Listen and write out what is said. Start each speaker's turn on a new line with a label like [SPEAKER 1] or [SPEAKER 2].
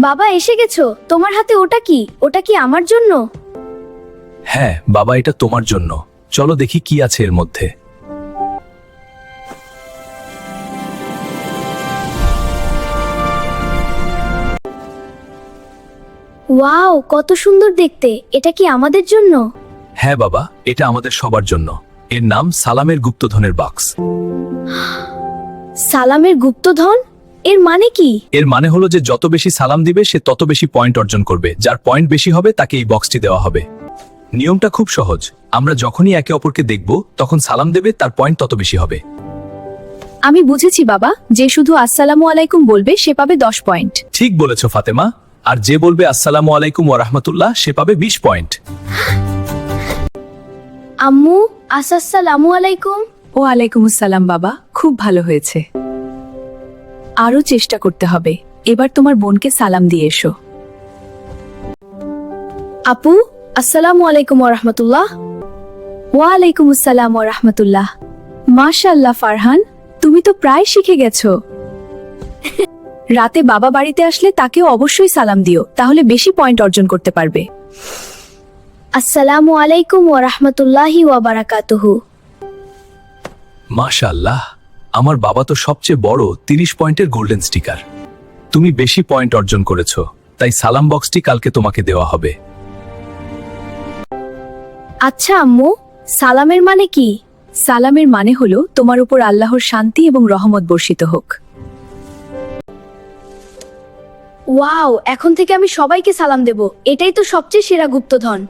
[SPEAKER 1] বাবা এসে গেছো, তোমার হাতে ওটা কি? ওটা কি আমার জন্য?
[SPEAKER 2] হ্যাঁ বাবা, এটা তোমার জন্য। চলো দেখি কি আছে এর মধ্যে।
[SPEAKER 1] ওয়াও, কত সুন্দর দেখতে! এটা কি আমাদের জন্য?
[SPEAKER 2] হ্যাঁ বাবা, এটা আমাদের সবার জন্য। এর নাম সালামের গুপ্তধনের বাক্স।
[SPEAKER 1] সালামের গুপ্তধন? এর মানে কি?
[SPEAKER 2] এর মানে হলো যে যত বেশি সালাম দিবে সে তত বেশি পয়েন্ট অর্জন করবে। যার পয়েন্ট বেশি হবে তাকে এই বক্সটি দেওয়া হবে। নিয়মটা খুব সহজ। আমরা যখনই একে অপরকে দেখব তখন সালাম দেবে, তার পয়েন্ট তত বেশি হবে।
[SPEAKER 3] আমি বুঝেছি বাবা, যে শুধু আসসালামু আলাইকুম বলবে সে পাবে 10 পয়েন্ট।
[SPEAKER 2] ঠিক বলেছো ফাতেমা। আর যে বলবে আসসালামু আলাইকুম ওয়া রাহমাতুল্লাহ সে পাবে 20 পয়েন্ট।
[SPEAKER 1] আম্মু, আসসালামু আলাইকুম।
[SPEAKER 3] ও আলাইকুম আসসালাম বাবা, খুব ভালো হয়েছে। আরো চেষ্টা করতে হবে। এবার তোমার বোনকে সালাম দিয়ে এসো।
[SPEAKER 1] আপু, আসসালামু আলাইকুম ওয়া রাহমাতুল্লাহ।
[SPEAKER 3] ওয়া আলাইকুম আসসালাম ওয়া রাহমাতুল্লাহ। মাশাআল্লাহ ফারহান, তুমি তো প্রায় শিখে গেছো। রাতে বাবা বাড়িতে আসলে তাকেও অবশ্যই সালাম দিও, তাহলে বেশি পয়েন্ট অর্জন করতে পারবে।
[SPEAKER 1] আসসালামু আলাইকুম ওয়া রাহমাতুল্লাহি ওয়া বারাকাতুহু।
[SPEAKER 2] মাশাআল্লাহ, আমার বাবা তো সবচেয়ে বড় 30 পয়েন্টের গোল্ডেন স্টিকার। তুমি বেশি পয়েন্ট অর্জন করেছো, তাই সালাম বক্সটি কালকে তোমাকে দেওয়া হবে।
[SPEAKER 1] আচ্ছা আম্মু, সালামের মানে কি?
[SPEAKER 3] সালামের মানে হলো তোমার উপর আল্লাহর শান্তি এবং রহমত বর্ষিত হোক।
[SPEAKER 1] ওয়াও, এখন থেকে আমি সবাইকে সালাম দেব। এটাই তো সবচেয়ে সেরা গুপ্তধন।